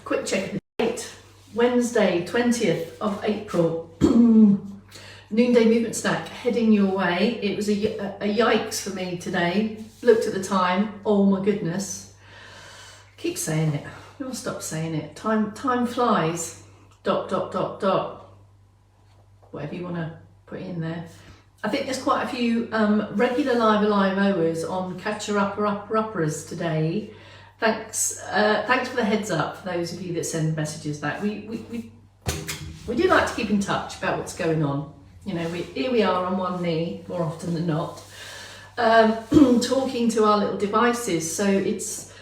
Quick check of the date. Wednesday, 20th of April. Noonday movement snack heading your way. It was a yikes for me today. Looked at the time. Oh my goodness. Keep saying it. I'll stop saying it. Time flies. ... Whatever you want to put in there. I think there's quite a few regular live Oers on Catcher Uppers today. Thanks for the heads up for those of you that send messages back. We do like to keep in touch about what's going on. You know, here we are on one knee more often than not, talking to our little devices. So it's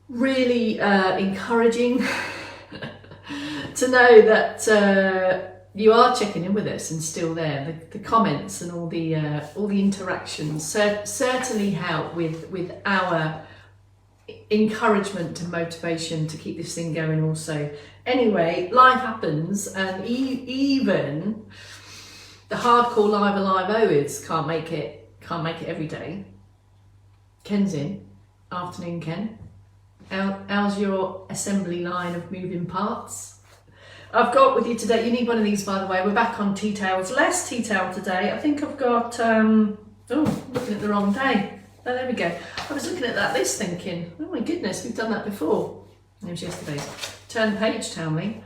really encouraging to know that you are checking in with us and still there. The comments and all the interactions certainly help with our encouragement and motivation to keep this thing going also. Anyway, life happens, and even the hardcore live Oers can't make it every day. Ken's in. Afternoon, Ken. How's your assembly line of moving parts? I've got with you today, you need one of these by the way, we're back on tea towels. Less tea towel today. I think I've got, looking at the wrong day. Oh, there we go. I was looking at that list thinking, oh my goodness, we've done that before. It was yesterday's. Turn page, tell me.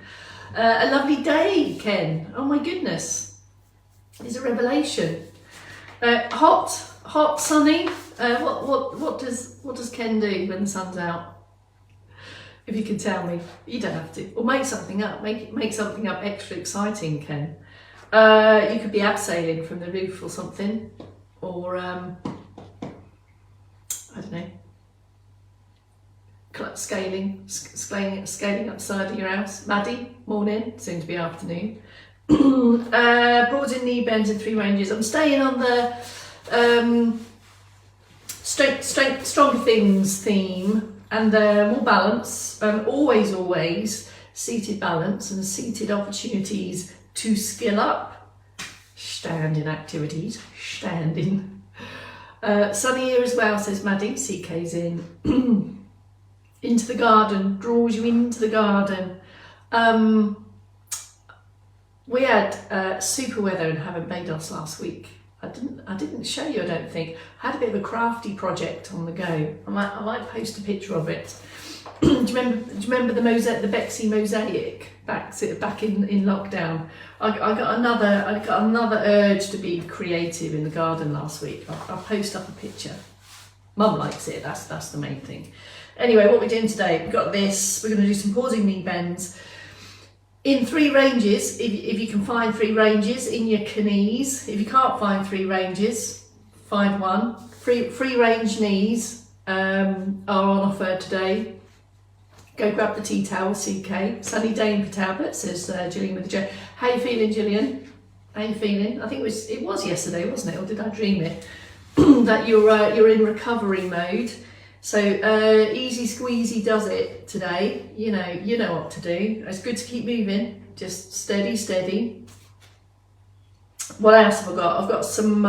A lovely day, Ken. Oh my goodness. It's a revelation. Hot, sunny. What does Ken do when the sun's out? If you can tell me, you don't have to. Or make something up. Make something up extra exciting, Ken. You could be abseiling from the roof or something, or I don't know, scaling upside of your house. Maddie, morning, soon to be afternoon. Broads in knee bends in 3 ranges. I'm staying on the stronger things theme. And more balance, always seated balance and seated opportunities to skill up. Standing activities, standing. Sunny here as well, says Maddie. CK's in. Into the garden, draws you into the garden. We had super weather in Barbados last week. I didn't show you, I don't think. I had a bit of a crafty project on the go. I might post a picture of it. do you remember the Bexy mosaic back in lockdown? I got another urge to be creative in the garden last week. I'll post up a picture. Mum likes it. That's the main thing. Anyway, what we're doing today? We've got this. We're going to do some pausing knee bends. In 3 ranges, if you can find 3 ranges in your knees. If you can't find 3 ranges, find one. Free range knees are on offer today. Go grab the tea towel, CK. Sunny day in Port Talbot, says Gillian with a J. How you feeling, Gillian? How you feeling? I think it was yesterday, wasn't it? Or did I dream it? That you're in recovery mode. So easy squeezy does it today. You know what to do. It's good to keep moving. Just steady. What else have I got? I've got some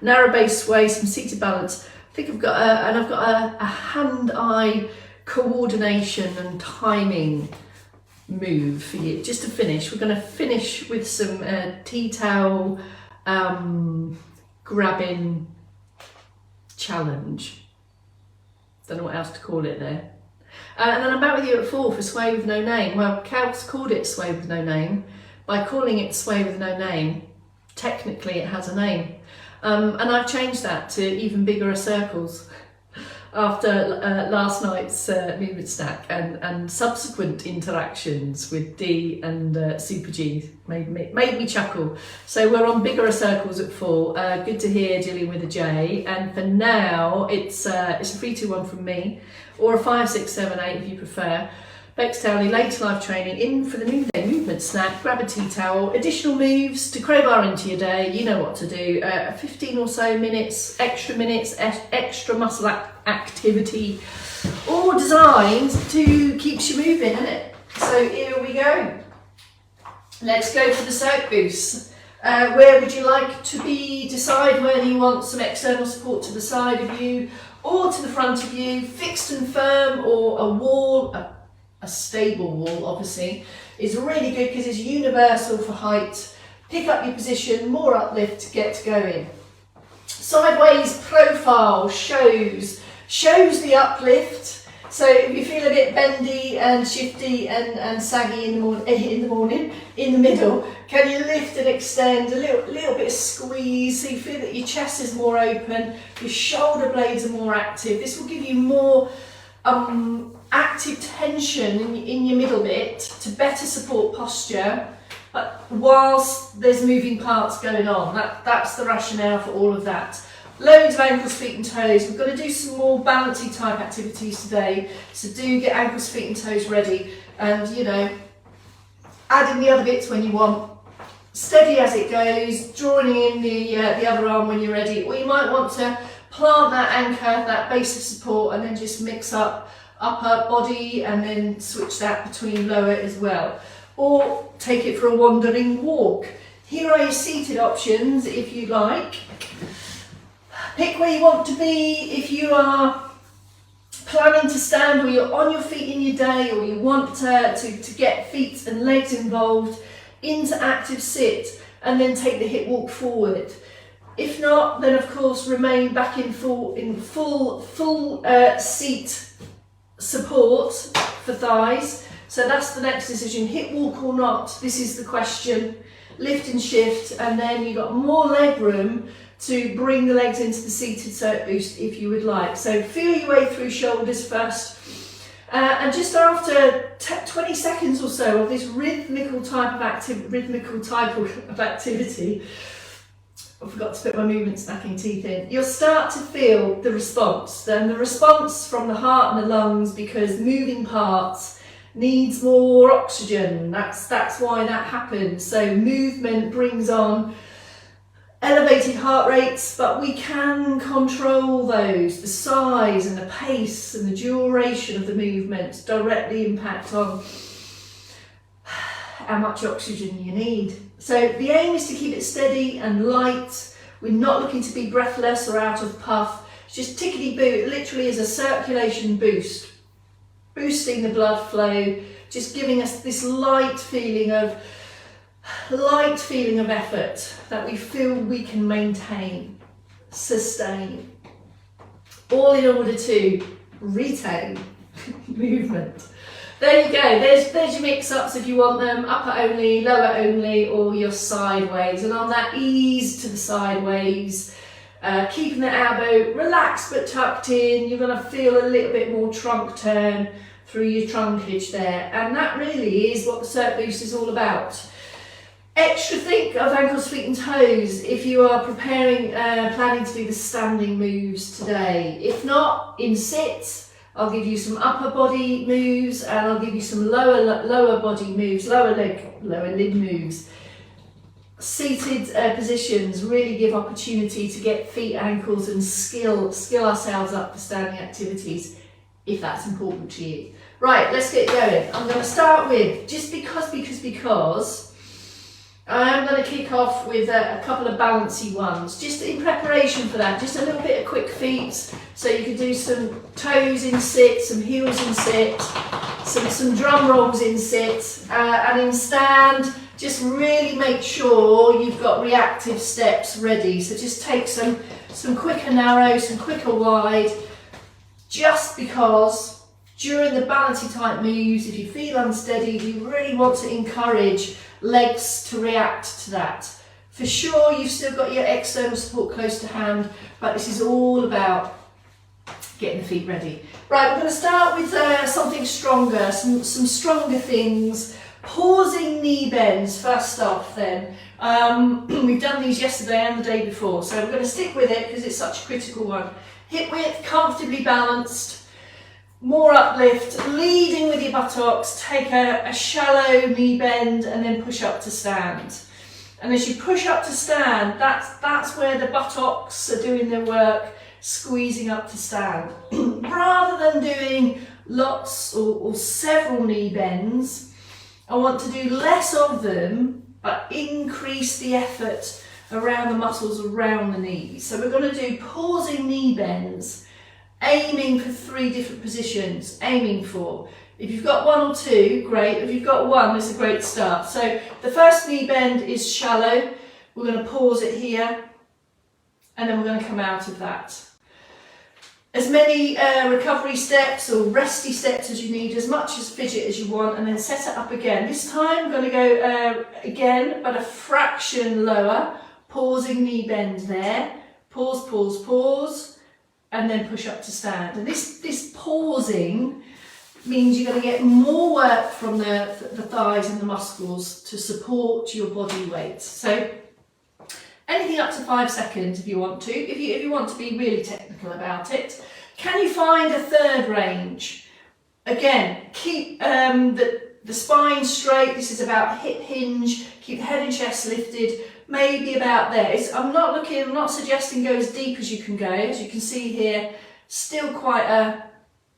narrow base sway, some seated balance. I think I've got a hand-eye coordination and timing move for you. Just to finish, we're going to finish with some tea towel grabbing challenge. Don't know what else to call it there. And then I'm back with you at 4 for Sway with No Name. Well, Cal's called it Sway with No Name. By calling it Sway with No Name, technically it has a name. And I've changed that to even bigger circles after last night's movement stack and subsequent interactions with D and Super G made me chuckle. So we're on bigger circles at 4. Good to hear, Gillian with a J. And for now, it's a 3, 2, 1 from me, or a 5, 6, 7, 8 if you prefer. Bex Towley, later live training, in for the Noonday movement snack, grab a tea towel, additional moves to crowbar into your day, you know what to do, 15 or so minutes, extra muscle activity, all designed to keep you moving, isn't it? So here we go. Let's go for the circ boosts. Where would you like to be? Decide whether you want some external support to the side of you or to the front of you, fixed and firm, or a wall, a stable wall, obviously, is really good because it's universal for height. Pick up your position, more uplift to get going. Sideways profile shows the uplift. So if you feel a bit bendy and shifty and saggy in the middle, can you lift and extend, a little bit of squeeze so you feel that your chest is more open, your shoulder blades are more active. This will give you more active tension in your middle bit to better support posture, but whilst there's moving parts going on. That's the rationale for all of that. Loads of ankles, feet and toes. We're going to do some more balancey type activities today, so do get ankles, feet and toes ready, and you know, add in the other bits when you want. Steady as it goes, drawing in the other arm when you're ready, or you might want to plant that anchor, that base of support, and then just mix up upper body and then switch that between lower as well, or take it for a wandering walk. Here are your seated options if you like. Pick where you want to be. If you are planning to stand, or you're on your feet in your day, or you want to get feet and legs involved, into active sit and then take the hip walk forward. If not, then of course remain back in full seat support for thighs. So that's the next decision, hip walk or not. This is the question. Lift and shift, and then you've got more leg room to bring the legs into the seated boost if you would like. So feel your way through shoulders first, and just after 20 seconds or so of this rhythmical type of activity, I forgot to put my movement snacking teeth in, you'll start to feel the response. Then the response from the heart and the lungs, because moving parts needs more oxygen. That's why that happens. So movement brings on elevated heart rates, but we can control those. The size and the pace and the duration of the movement directly impact on how much oxygen you need. So the aim is to keep it steady and light. We're not looking to be breathless or out of puff. It's just tickety-boo. It literally is a circulation boost, boosting the blood flow, just giving us this light feeling of effort that we feel we can maintain, sustain, all in order to retain movement. There you go, there's your mix-ups if you want them, upper only, lower only, or your sideways. And on that ease to the sideways, keeping the elbow relaxed but tucked in, you're going to feel a little bit more trunk turn through your trunkage there. And that really is what the Circ Boost is all about. Extra think of ankles, feet and toes if you are planning to do the standing moves today. If not, in sit, I'll give you some upper body moves, and I'll give you some lower body moves, lower limb moves. Seated positions really give opportunity to get feet, ankles and skill ourselves up for standing activities, if that's important to you. Right, let's get going. I'm going to start with, just because I'm going to kick off with a couple of balancy ones, just in preparation for that, just a little bit of quick feet, so you can do some toes in sit, some heels in sit, some drum rolls in sit, and in stand, just really make sure you've got reactive steps ready. So just take some quicker narrow, some quicker wide, just because during the balancy type moves, if you feel unsteady, you really want to encourage legs to react to that. For sure, you've still got your external support close to hand, but this is all about getting the feet ready. Right, we're going to start with something stronger, some stronger things. Pausing knee bends first off then. We've done these yesterday and the day before, so we're going to stick with it because it's such a critical one. Hip width, comfortably balanced. More uplift, leading with your buttocks, take a shallow knee bend and then push up to stand. And as you push up to stand, that's where the buttocks are doing their work, squeezing up to stand. Rather than doing lots or several knee bends, I want to do less of them, but increase the effort around the muscles around the knees. So we're going to do pausing knee bends, aiming for 3 different positions, aiming for If you've got one or two, great. If you've got one, it's a great start. So the first knee bend is shallow. We're going to pause it here, and then we're going to come out of that. As many recovery steps or resty steps as you need, as much as fidget as you want, and then set it up again. This time I'm going to go again, but a fraction lower, pausing knee bend there. Pause, pause, pause, and then push up to stand. And this pausing means you're going to get more work from the thighs and the muscles to support your body weight. So anything up to 5 seconds if you want to, if you want to be really technical about it. Can you find a third range? Again, keep the spine straight. This is about hip hinge. Keep the head and chest lifted, maybe about there. I'm not suggesting go as deep as you can go. As you can see here, still quite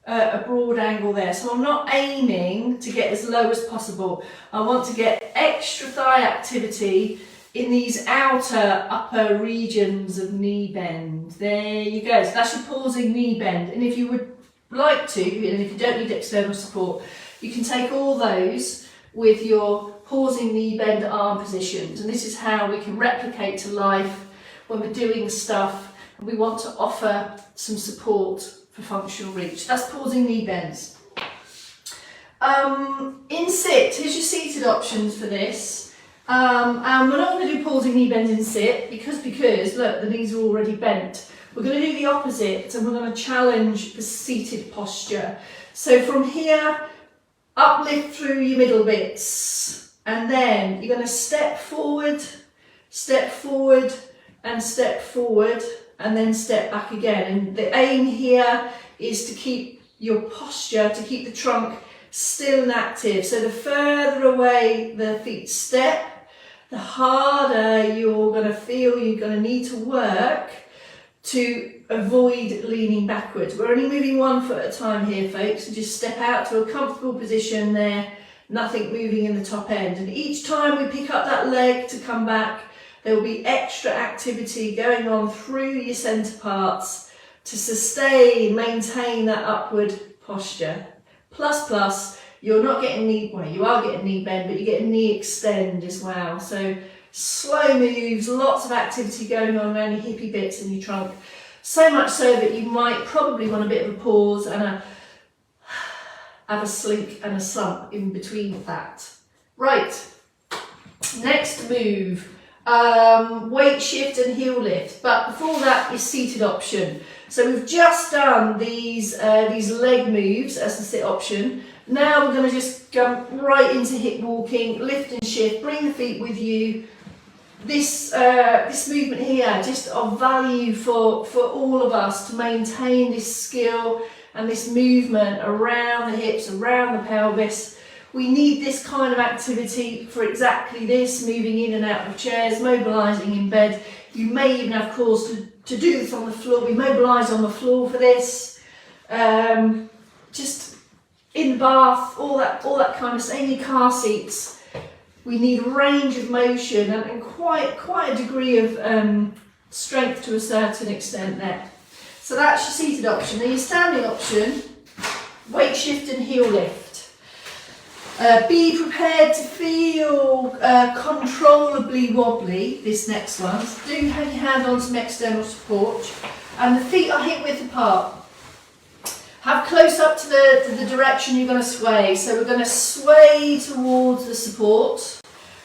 a broad angle there. So I'm not aiming to get as low as possible. I want to get extra thigh activity in these outer upper regions of knee bend. There you go. So that's your pausing knee bend. And if you would like to, and if you don't need external support, you can take all those with your pausing knee bend arm positions. And this is how we can replicate to life when we're doing stuff and we want to offer some support for functional reach. That's pausing knee bends. In sit, here's your seated options for this. And we're not going to do pausing knee bends in sit because look, the knees are already bent. We're going to do the opposite, and we're going to challenge the seated posture. So from here, uplift through your middle bits, and then you're going to step forward, and step forward, and then step back again. And the aim here is to keep your posture, to keep the trunk still and active. So the further away the feet step, the harder you're going to feel you're going to need to work to avoid leaning backwards. We're only moving 1 foot at a time here, folks, so just step out to a comfortable position there, nothing moving in the top end. And each time we pick up that leg to come back, there will be extra activity going on through your centre parts to sustain, maintain that upward posture. Plus, you're not getting knee, well, you are getting knee bend, but you get a knee extend as well. So slow moves, lots of activity going on around your hippie bits and your trunk. So much so that you might probably want a bit of a pause and have a slink and a slump in between that. Right, next move, weight shift and heel lift. But before that is seated option. So we've just done these leg moves as the sit option. Now we're going to just jump right into hip walking, lift and shift, bring the feet with you. This movement here, just of value for all of us to maintain this skill and this movement around the hips, around the pelvis. We need this kind of activity for exactly this, moving in and out of chairs, mobilising in bed. You may even have cause to do this on the floor. We mobilise on the floor for this. Just in the bath, all that kind of stuff, in your car seats. We need range of motion and quite a degree of strength to a certain extent there. So that's your seated option. Then your standing option, weight shift and heel lift. Be prepared to feel controllably wobbly, this next one. So do have your hand on some external support. And the feet are hip width apart. Have close up to the direction you're going to sway. So we're going to sway towards the support.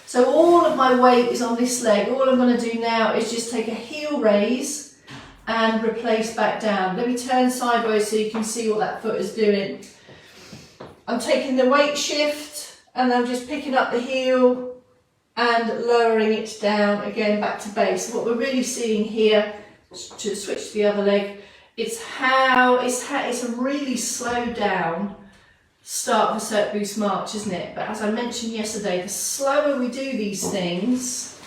So all of my weight is on this leg. All I'm going to do now is just take a heel raise and replace back down. Let me turn sideways so you can see what that foot is doing. I'm taking the weight shift and I'm just picking up the heel and lowering it down again back to base. So what we're really seeing here, to switch to the other leg, it's a really slowed down start of a cert boost march, isn't it? But as I mentioned yesterday, the slower we do these things,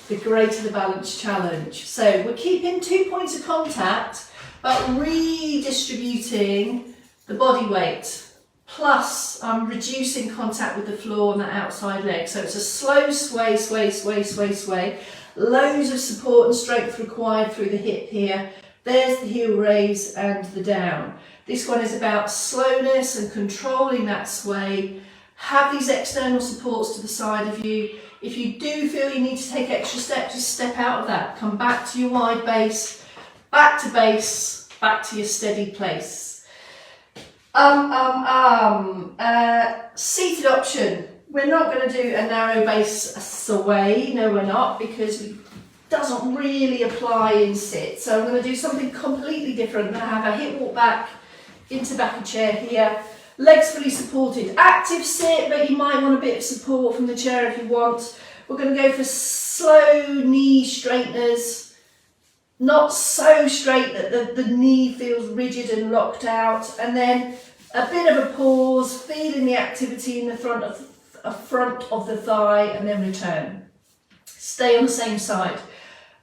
the greater the balance challenge. So we're keeping 2 points of contact, but redistributing the body weight. Plus, I'm reducing contact with the floor and the outside leg. So it's a slow sway, sway, sway, sway, sway. Loads of support and strength required through the hip here. There's the heel raise and the down. This one is about slowness and controlling that sway. Have these external supports to the side of you. If you do feel you need to take extra steps, just step out of that. Come back to your wide base, back to base, back to your steady place. Seated option. We're not going to do a narrow base sway. No, we're not, because it doesn't really apply in sit. So I'm going to do something completely different. I'm going to have a hip walk back into back of chair here. Legs fully supported. Active sit, but you might want a bit of support from the chair if you want. We're going to go for slow knee straighteners. Not so straight that the knee feels rigid and locked out. And then a bit of a pause, feeling the activity in the front of the thigh, and then return. Stay on the same side.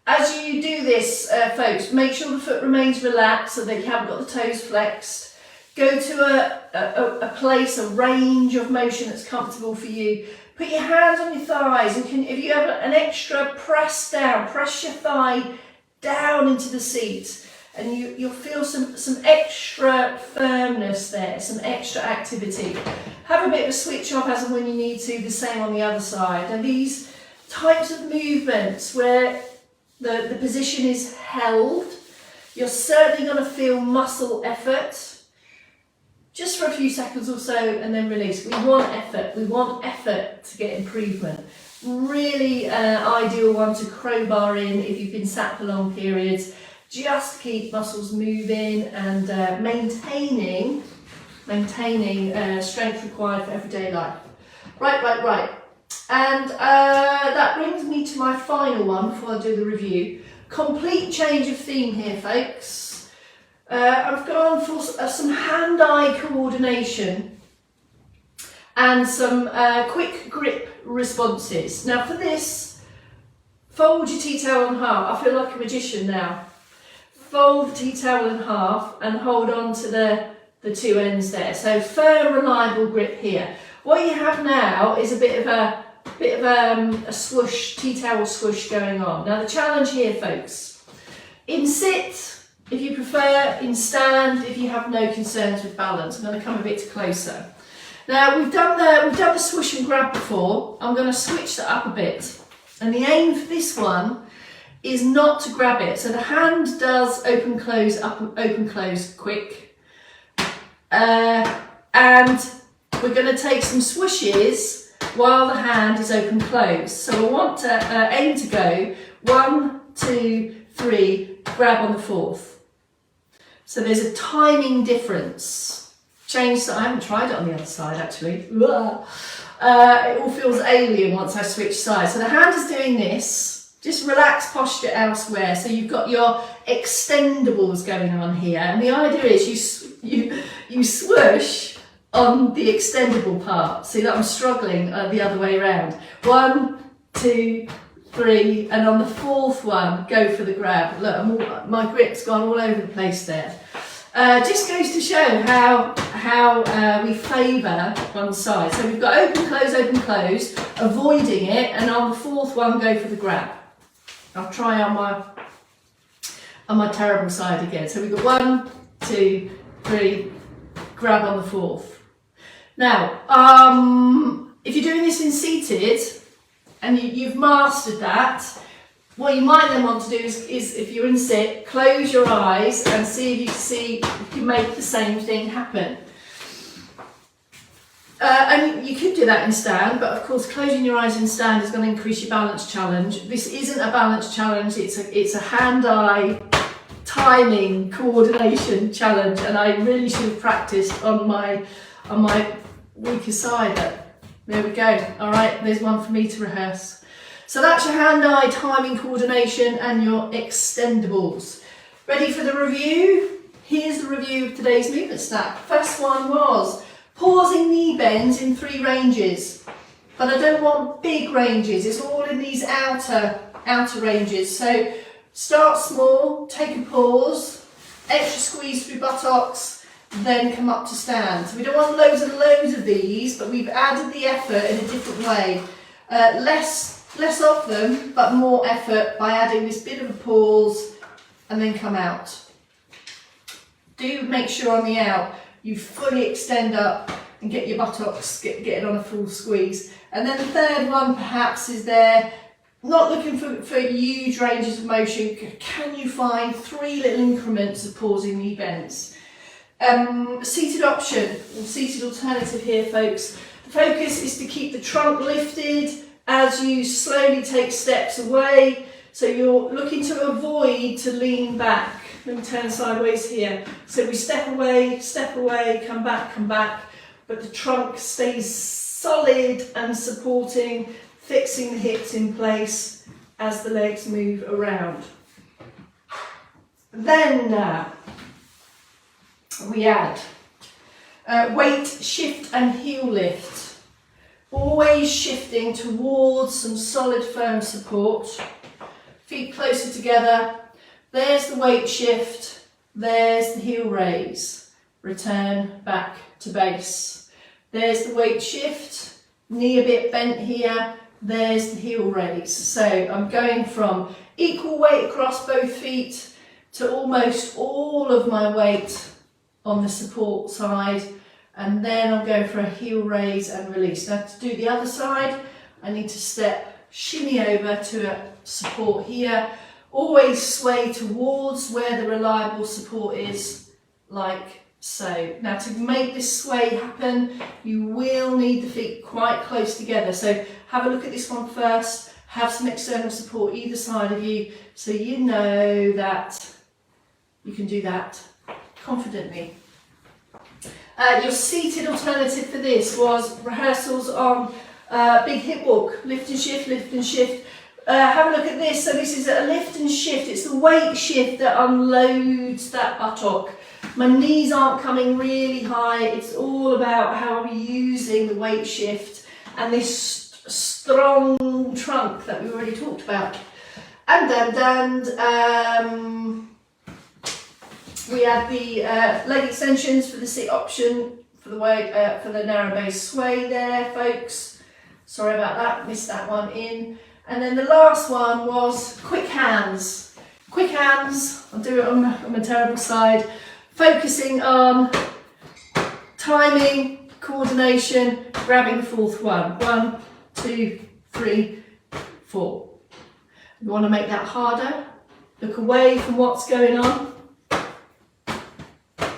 As you do this, folks, make sure the foot remains relaxed so that you haven't got the toes flexed. Go to a place, a range of motion that's comfortable for you. Put your hands on your thighs, and if you have an extra press down, press your thigh down into the seat, and you'll feel some extra firmness there, some extra activity. Have a bit of a switch off as and when you need to, the same on the other side. And these types of movements where the position is held, you're certainly going to feel muscle effort, just for a few seconds or so, and then release. We want effort to get improvement. Really ideal one to crowbar in if you've been sat for long periods, just to keep muscles moving and maintaining strength required for everyday life. Right. And that brings me to my final one before I do the review. Complete change of theme here, folks. I've gone for some hand-eye coordination and some quick grip responses. Now for this, fold your tea towel in half. I feel like a magician now. Fold the tea towel in half and hold on to the two ends there. So firm, reliable grip here. What you have now is a bit of a swoosh, tea towel swoosh going on. Now the challenge here, folks, in sit, if you prefer, in stand, if you have no concerns with balance. I'm going to come a bit closer. Now we've done the swoosh and grab before. I'm going to switch that up a bit, and the aim for this one is not to grab it. So the hand does open close, up open close quick, and we're going to take some swooshes while the hand is open close. So I want to aim to go 1, 2, 3, grab on the fourth. So there's a timing difference. Change, I haven't tried it on the other side actually. It all feels alien once I switch sides. So the hand is doing this, just relax posture elsewhere. So you've got your extendables going on here. And the idea is you swoosh on the extendable part. See that I'm struggling the other way around. 1, 2, 3, and on the fourth one, go for the grab. Look, my grip's gone all over the place there. Just goes to show how we favour one side. So we've got open, close, avoiding it, and on the fourth one, go for the grab. I'll try on my terrible side again. So we've got 1, 2, 3, grab on the fourth. Now, if you're doing this in seated, and you've mastered that, what you might then want to do is if you're in sit, close your eyes and see if you can make the same thing happen. And you could do that in stand, but of course closing your eyes in stand is going to increase your balance challenge. This isn't a balance challenge, it's a hand-eye timing coordination challenge, and I really should have practiced on my weaker side. There we go. All right, there's one for me to rehearse. So that's your hand-eye timing coordination and your extendables. Ready for the review? Here's the review of today's movement stack. First one was pausing knee bends in 3 ranges, but I don't want big ranges. It's all in these outer ranges. So start small, take a pause, extra squeeze through buttocks, then come up to stand. So we don't want loads and loads of these, but we've added the effort in a different way. Less of them, but more effort by adding this bit of a pause and then come out. do make sure on the out you fully extend up and get your buttocks, get it on a full squeeze. And then the third one perhaps is there, not looking for huge ranges of motion. Can you find 3 little increments of pausing knee bends? Seated option, or seated alternative here, folks. The focus is to keep the trunk lifted as you slowly take steps away. So you're looking to avoid to lean back. Let me turn sideways here. So we step away, come back, but the trunk stays solid and supporting, fixing the hips in place as the legs move around. Then we add weight shift and heel lift. Always shifting towards some solid firm support. Feet closer together. There's the weight shift. There's the heel raise. Return back to base. There's the weight shift. Knee a bit bent here. There's the heel raise. So I'm going from equal weight across both feet to almost all of my weight on the support side, and then I'll go for a heel raise and release. Now to do the other side, I need to step, shimmy over to a support here, always sway towards where the reliable support is, like so. Now to make this sway happen, you will need the feet quite close together. So have a look at this one first, have some external support either side of you, so you know that you can do that confidently. Your seated alternative for this was rehearsals on big hip walk, lift and shift, lift and shift. Have a look at this. So this is a lift and shift. It's the weight shift that unloads that buttock. My knees aren't coming really high. It's all about how I'm using the weight shift and this strong trunk that we already talked about. And we add the leg extensions for the sit option for the way for the narrow base sway there, folks. Sorry about that, missed that one in. And then the last one was quick hands. Quick hands, I'll do it on my terrible side, focusing on timing, coordination, grabbing the fourth one. 1, 2, 3, 4. You want to make that harder, look away from what's going on.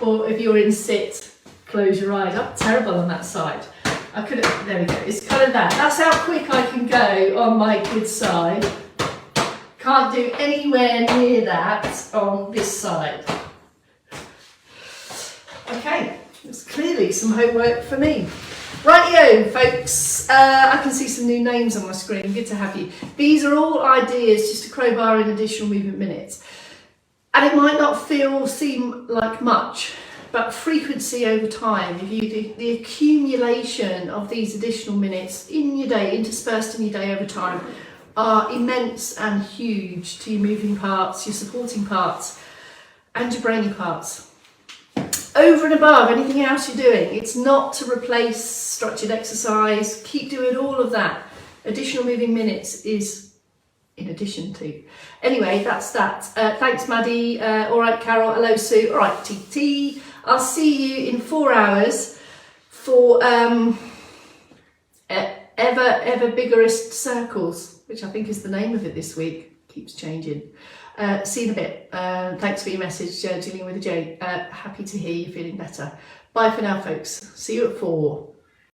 Or if you're in sit, close your eyes. I'm terrible on that side. I could have, there we go. It's kind of that. That's how quick I can go on my kids' side. Can't do anywhere near that on this side. Okay, it's clearly some homework for me. Rightio, folks. I can see some new names on my screen. Good to have you. These are all ideas just to crowbar in additional movement minutes. And it might not seem like much, but frequency over time, if you do the accumulation of these additional minutes in your day, interspersed in your day over time, are immense and huge to your moving parts, your supporting parts, and your brainy parts. Over and above anything else you're doing, it's not to replace structured exercise. Keep doing all of that. Additional moving minutes is in addition to. Anyway, that's that. Thanks, Maddie. All right, Carol. Hello, Sue. All right, TT. I'll see you in 4 hours for ever biggerest circles, which I think is the name of it this week. Keeps changing. See you in a bit. Thanks for your message, Gillian with a J. Happy to hear you feeling better. Bye for now, folks. See you at 4.